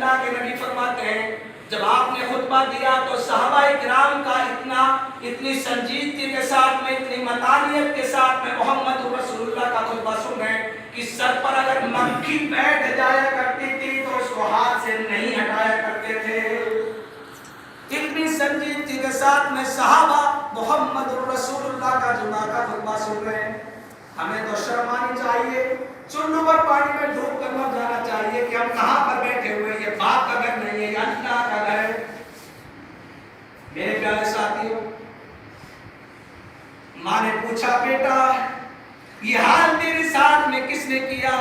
اللہ کے نبی فرماتے ہیں جب آپ نے خطبہ دیا تو صحابہ کرام کا اتنی سنجیدگی کے ساتھ میں، اتنی متانیت کے ساتھ میں محمد رسول اللہ کا خطبہ سن رہے ہیں کہ سر پر اگر مکھی بیٹھ جایا کرتی تھی تو اس کو ہاتھ سے نہیں ہٹایا کرتے تھے۔ اتنی سنجیدگی کے ساتھ میں صحابہ محمد رسول اللہ کا جمعہ کا خطبہ سن رہے ہیں۔ ہمیں تو شرم آنی چاہیے، چلو پر پانی میں ڈوب کر مر جانا چاہیے کہ ہم کہاں پر بیٹھے ہوئے، یہ باپ کا گھر نہیں ہے، یہ اللہ کا گھر ہے۔ میرے پیارے ساتھیوں، ماں نے پوچھا بیٹا یہ حال تیرے ساتھ میں کس نے کیا؟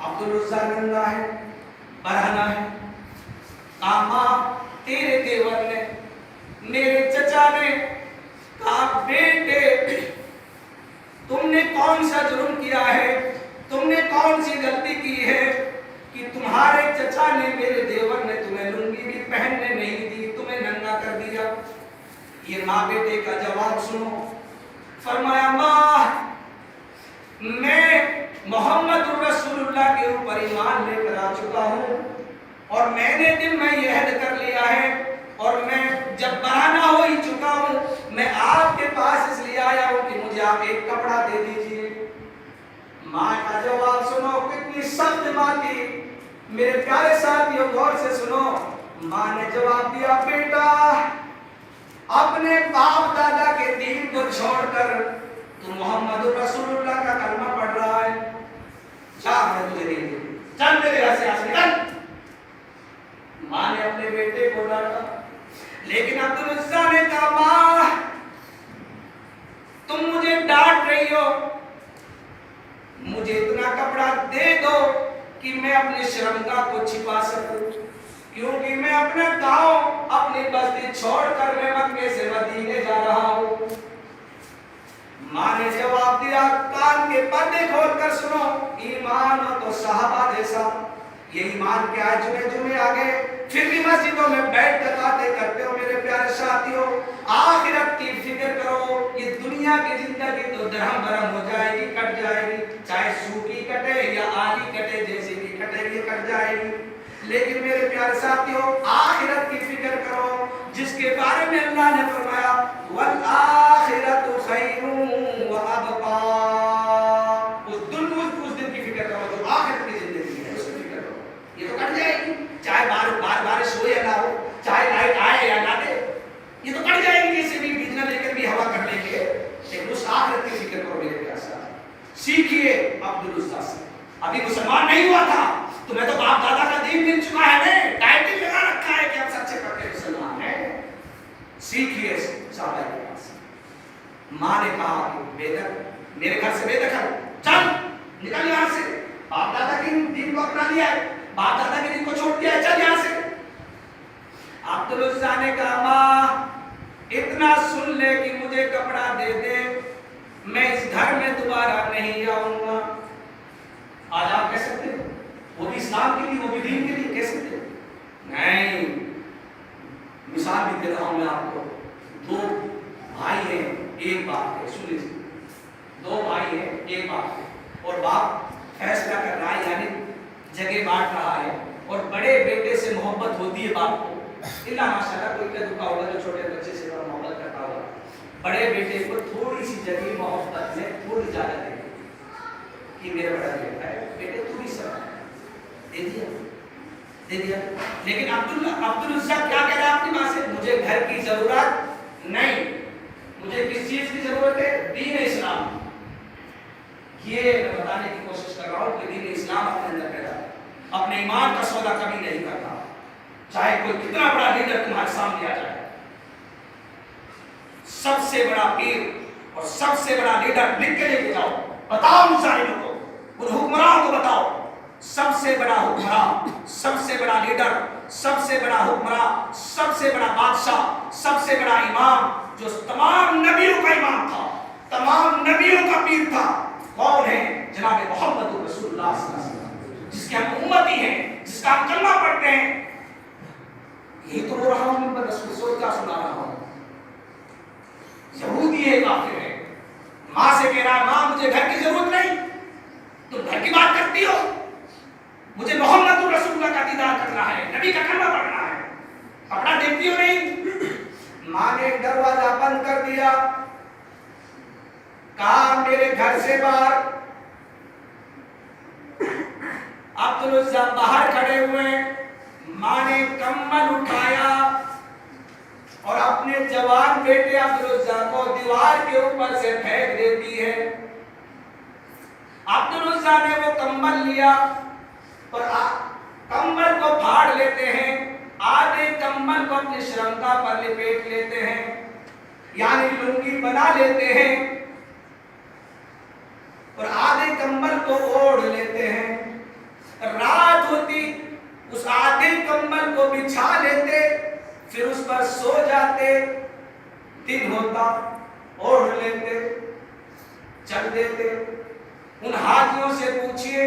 عبدالعزیٰ ننگا ہے، برہنہ ہے، کہا ماں تیرے دیور نے، میرے چچا نے، کہا بیٹے تم نے کون سا جرم کیا ہے، تم نے کون سی غلطی کی ہے کہ تمہارے چچا نے، میرے دیور نے تمہیں لنگی بھی پہننے نہیں دی، تمہیں ننگا کر دیا؟ یہ ماں بیٹے کا جواب سنو۔ فرمایا ماں میں محمد رسول اللہ کے اوپر ایمان لے کر آ چکا ہوں اور میں نے دل میں یہ عہد کر لیا ہے اور میں جب برہنہ ہو ہی چکا ہوں، میں آپ کے پاس اس لیے آیا ہوں کہ مجھے آپ ایک کپڑا دے دیجئے۔ ماں کا جواب سنو، کتنی سخت ماں تھی۔ میرے پیارے ساتھیوں غور سے سنو، ماں نے جواب دیا بیٹا اپنے باپ دادا کے دین کو چھوڑ کر تو محمد رسول اللہ کا کلمہ پڑھ رہا ہے، جا میں تجھے دے دوں، چل میرے گھر سے نکل۔ ماں نے اپنے بیٹے کو ڈانٹا، لیکن عبدالعزیٰ نے کہا ماں تم مجھے ڈانٹ رہی ہو، مجھے اتنا کپڑا دے دو کہ میں اپنی شرمگاہ کو چھپا سکوں، کیونکہ میں اپنا گاؤں اپنی بستی چھوڑ کر میں مکے سے مدینے جا رہا ہوں۔ ماں نے جواب دیا کان کے پردے کھول کر سنو، ایمان ہو تو صحابہ جیسا، یہ ایمان کیا ہے؟ جمعے آ گئے پھر بھی مسجدوں میں بیٹھ کر باتیں کرتے ہو۔ میرے پیارے ساتھیوں آخرت کی فکر کرو، یہ دنیا کی زندگی تو درہم برہم ہو جائے گی، کٹ جائے گی، چاہے سوٹی کٹے یا آلی کٹے، جیسے بھی کٹے گی کٹ جائے گی، لیکن میرے پیارے ساتھیوں آخرت کی فکر کرو جس کے بارے میں اللہ نے فرمایا وَالْآخِرَةُ خَيْرٌ وَأَبْقَىٰ۔ اس دن کی فکر کرو جو آخرت کی زندگی ہے، اس کی فکر کرو۔ یہ تو کٹ جائے گی، چاہے بارش ہو یا نہ ہو، چاہے لائٹ آئے یا نہ دے، یہ تو کٹ جائے گی، جیسے بھی بجنا لے کر بھی ہوا کر لیں گے، لیکن اس آخرت کی فکر کرو میرے پیارے ساتھ۔ سیکھیے عبدالعزیٰ سے، ابھی مسلمان نہیں ہوا تھا، تمہیں تو باپ دادا کا دین مل چکا ہے نا، ٹائٹل لگا رکھا ہے کہ ہم سچے پکے مسلمان ہیں۔ سیکھیے صحابہ کے پاس۔ ماں نے کہا کہ میرے گھر سے بے دخل، چل نکل یہاں سے، باپ دادا کے دین کو اپنا لیا ہے، باپ دادا کے دین کو چھوڑ دیا ہے، چل یہاں سے۔ عبدالعزیٰ نے کہا ماں اتنا سن لے کہ مجھے کپڑا دے دے، میں اس گھر میں دوبارہ نہیں آؤں گا۔ آج آپ کہہ سکتے ہیں وہ بھی اسلام کے لیے، وہ بھی دین کے لیے کہہ سکتے ہیں؟ نہیں، مثال بھی دے رہا ہوں میں آپ کو۔ دو بھائی ہیں ایک باپ ہے، سن لیجیے، دو بھائی ہیں ایک باپ ہے، اور باپ فیصلہ کر رہا ہے، یعنی جگہ بانٹ رہا ہے، اور بڑے بیٹے سے محبت ہوتی ہے باپ کو، اللہ ماشاءاللہ کوئی کا دکھا ہوگا جو چھوٹے بچے سے محبت کرتا ہوگا، بڑے بیٹے کو تھوڑی سی جگہ محبت میں تھوڑی زیادہ دے کہ میرا بڑا بیٹا ہے، بیٹے تو بھی سب دے دیا۔ لیکن عبدالعزیٰ کیا کہہ رہا ہے اپنی ماں سے؟ مجھے گھر کی ضرورت نہیں، مجھے کس چیز کی ضرورت ہے؟ دین اسلام۔ یہ میں بتانے کی کوشش کر رہا ہوں کہ دین اسلام اپنے اندر پیدا ہے، اپنے ایمان کا سودا کبھی نہیں کرتا، چاہے کوئی کتنا بڑا لیڈر تمہارے سامنے آ جائے۔ سب سے بڑا پیر اور سب سے بڑا لیڈر لکھ کے لے کے جاؤ، بتاؤ مظالموں کو، ان حکمرانوں کو بتاؤ، سب سے بڑا حکمراں، سب سے بڑا لیڈر، سب سے بڑا حکمراں، سب سے بڑا بادشاہ، سب سے بڑا امام، جو تمام نبیوں کا امام تھا، تمام نبیوں کا پیر تھا، کون ہے؟ جناب محمد رسول اللہ صلی اللہ علیہ وسلم، جس کے ہم امتی ہیں، جس کا ہم کلمہ پڑھتے ہیں۔ یہ تو رو رہا ہوں میں رسول سوچ کا سنا رہا ہوں، یہودی ہے، کافر ہے، ماں سے کہہ رہا ہے ماں مجھے گھر کی ضرورت نہیں، تم گھر کی بات کرتی ہو، مجھے محمد رسول اللہ کرنا ہے, نبی کا کلمہ پڑھنا ہے. کپڑا دیکھتی ہو نہیں؟ ماں نے دروازہ بند کر دیا, کہا میرے گھر سے باہر. عبدالعزیٰ باہر کھڑے ہوئے, ماں نے کمبل اٹھایا اور اپنے جوان بیٹے عبدالعزیٰ کو دیوار کے اوپر سے پھینک دیتی ہے. عبدالعزیٰ نے وہ کمبل لیا اور کمبل کو پھاڑ لیتے ہیں, آدھے کمبل کو اپنی شرمگاہ پر لپیٹ لیتے ہیں, یعنی لنگی بنا لیتے ہیں, اور آدھے کمبل کو اوڑھ لیتے ہیں. رات ہوتی اس آدھے کمبل کو بچھا لیتے, پھر اس پر سو جاتے. دن ہوتا اوڑھ لیتے, چل دیتے. ان حاجیوں سے پوچھئے,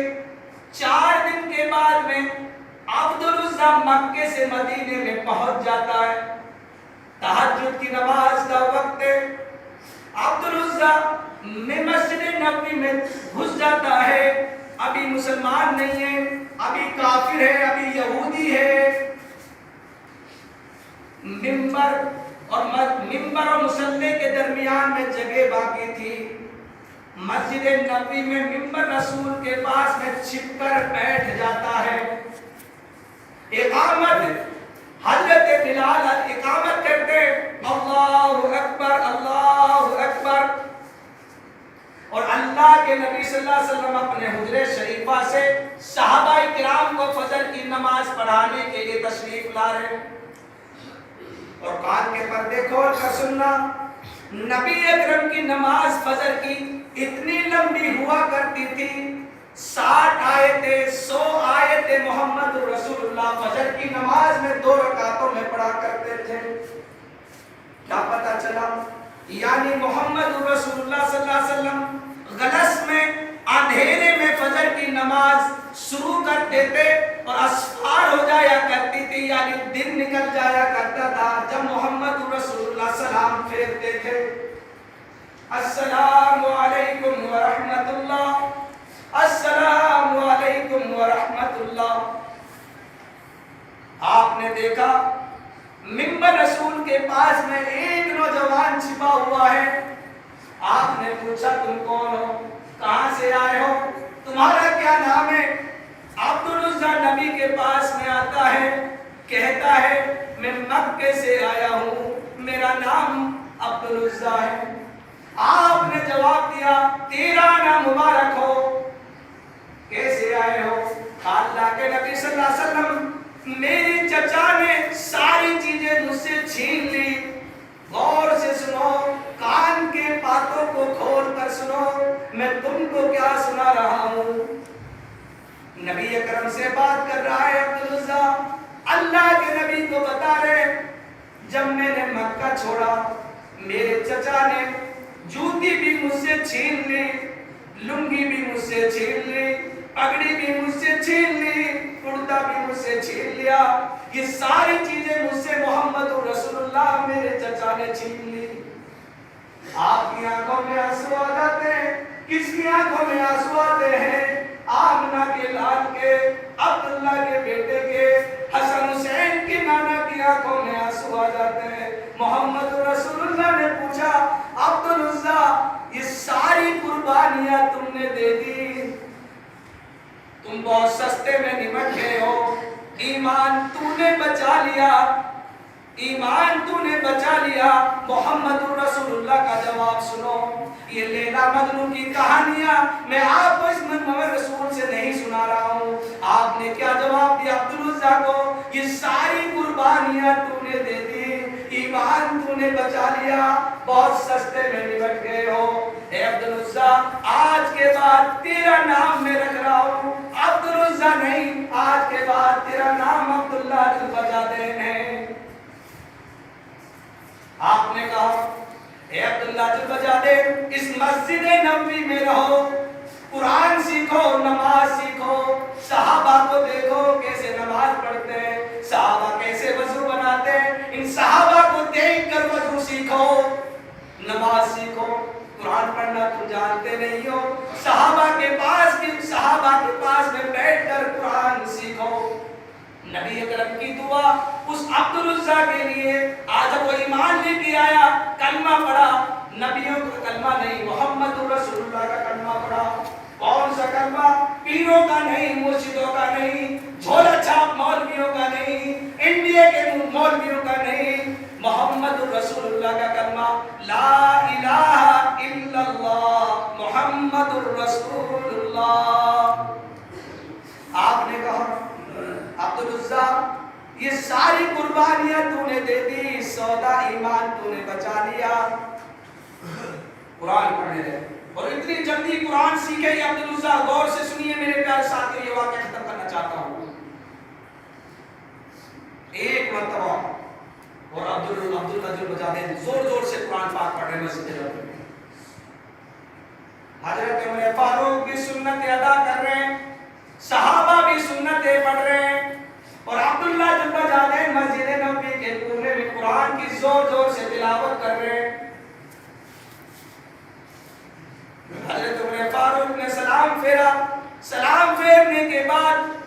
4 دن کے بعد میں عبدالعزیٰ مکے سے مدینے میں پہنچ جاتا ہے. تہجد کی نماز کا وقت ہے, عبدالعزیٰ مسجد نبوی میں گھس جاتا ہے. ابھی مسلمان نہیں ہے, ابھی کافر ہے, ابھی یہودی ہے. ممبر اور مصلی کے درمیان میں جگہ باقی تھی. مسجد نبوی میں ممبر رسول کے پاس میں چھپ کر بیٹھ جاتا ہے. اقامت حضرت بلال اقامت کرتے, اللہ اکبر اللہ اکبر, اور اللہ کے نبی صلی اللہ علیہ وسلم اپنے حجرے شریفہ سے صحابہ کرام کو فجر کی نماز پڑھانے کے لیے تشریف لا رہے ہیں. اور کان کے پردے کھول کر سننا, نبی اکرم کی نماز فجر کی اتنی لمبی ہوا کرتی تھی, 60 آیتیں 100 آیتیں محمد رسول اللہ فجر کی نماز میں 2 رکعتوں میں پڑھا کرتے تھے. کیا پتا چلا؟ یعنی محمد رسول اللہ صلی اللہ علیہ وسلم غلس میں اندھیرے میں فجر کی نماز شروع کر دیتے اور اسفار ہو جایا کرتی تھی, یعنی دن نکل جایا کرتا تھا جب محمد رسول اللہ سلام پھیرتے تھے. السلام علیکم ورحمت اللہ, السلام علیکم ورحمت اللہ. آپ نے دیکھا ممبر رسول کے پاس میں ایک نوجوان چھپا ہوا ہے. آپ نے پوچھا تم کون ہو, کہاں سے آئے ہو, تمہارا کیا نام ہے؟ عبدالعزیٰ نبی کے پاس میں آتا ہے, کہتا ہے میں مکے سے آیا ہوں, میرا نام عبدالعزیٰ ہے. آپ نے جواب دیا تیرا نام مبارک ہو, کیسے آئے ہو؟ اللہ کے نبی صلی اللہ علیہ وسلم میری چچا نے ساری چیزیں مجھ سے چھین لی. غور سے سنو, کان کے پاتوں کو کھول کر سنو, میں تم کو کیا سنا رہا ہوں. نبی اکرم سے بات کر رہا ہے عبدالعزیٰ, اللہ کے نبی کو بتا رہے جب میں نے مکہ چھوڑا میرے چچا نے جوتی بھی مجھ سے چھین لی, لنگی بھی مجھ سے چھین لی, پگڑی بھی مجھ سے چھین لی, کرتا بھی مجھ سے چھین لیا. یہ ساری چیزیں مجھ سے محمد رسول اللہ میرے چچا نے چھین لی. آپ کی آنکھوں میں آنسو آ جاتے ہیں, کس کی آنکھوں میں آنسو آتے ہیں؟ آمنہ کے لال کے, عبداللہ کے بیٹے کے, حسن حسین کی نانا کی آنکھوں میں آنسو آ جاتے ہیں. محمد رسول اللہ نے پوچھا عبدالعزیٰ یہ ساری قربانیاں تم نے دے دی, تم بہت سستے میں نمٹ گئے ہو, ایمان تو نے بچا لیا, ایمان تو نے بچا لیا. محمد رسول اللہ کا جواب سنو. یہ لیلا مجنون کی کہانیاں میں آپ کو اس محمد رسول سے نہیں سنا رہا ہوں. آپ نے کیا جواب دیا عبدالعزیٰ کو؟ یہ ساری قربانیاں تو نے دے دی, ایمان تو نے بچا لیا, بہت سستے میں نمٹ گئے ہو. اے عبدالعزیٰ آج کے بعد تیرا نام میں رکھ رہا ہوں, عبدالعزیٰ نہیں, آج کے بعد تیرا نام عبداللہ ذوالفجادین ہے. آپ نے کہا اے عبداللہ ذوالفجادین اس مسجد نبوی میں رہو, قرآن سیکھو, نماز سیکھو, صحابہ کو دیکھو کیسے نماز پڑھتے ہیں, صحابہ کیسے وضو بناتے ہیں, ان صحابہ کو دیکھ کر وضو سیکھو, نماز سیکھو. قرآن پڑھنا تم جانتے نہیں ہو, صحابہ کے پاس میں بیٹھ کر قرآن سیکھو. نبی اکرم کی دعا اس عبد العزا کے لیے. آج وہ ایمان لے کے آیا, کلمہ پڑھا, نبیوں کا کلمہ نہیں, محمد رسول اللہ کا کلمہ پڑھا. کون سا کلمہ؟ پیروں کا نہیں, مرشدوں کا نہیں, جھولا چھاپ مولویوں کا نہیں, انڈیا کے مولویوں کا نہیں, محمد رسول اللہ کا کلمہ, لا الہ الا اللہ محمد رسول اللہ. آپ نے کہا عبد العزا یہ ساری قربانیاں تو نے دے دی, سودا ایمان تو نے بچا لیا. قرآن پڑھنے رہے اور اتنی جلدی قرآن سیکھے یہ عبد العزا. غور سے سنیے میرے پیارے ساتھیوں, یہ واقعہ ختم کرنا چاہتا ہوں. ایک مرتبہ اور عبد القادر بجادین زور زور سے قرآن پاک پڑھ رہے مسجد نبوی میں. حضرت عمر فاروق بھی سنتیں ادا کر رہے ہیں, صحابہ بھی سنتیں پڑھ رہے ہیں, اور عبداللہ بجادین مسجد نبوی کے کونے میں قرآن کی زور زور سے تلاوت کر رہے ہیں. حضرت عمر فاروق نے سلام پھیرا. سلام پھیرنے کے بعد